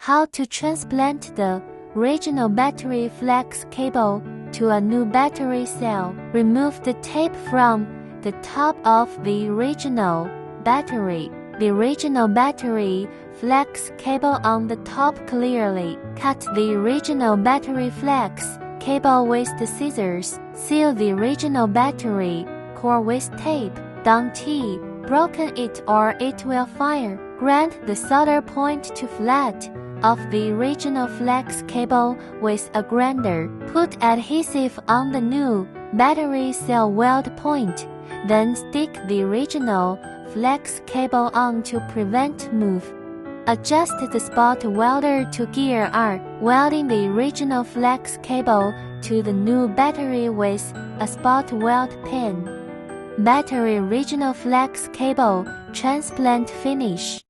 How to transplant the original battery flex cable to a new battery cell. Remove the tape from the top of the original battery. The original battery flex cable on the top clearly. Cut the original battery flex cable with the scissors. Seal the original battery core with tape. Don't broken it or it will fire. Grind the solder point to flat of the original flex cable with a grinder. Put adhesive on the new battery cell weld point. Then stick the original flex cable on to prevent move. Adjust the spot welder to gear R, welding the original flex cable to the new battery with a spot weld pin. Battery original flex cable transplant finish.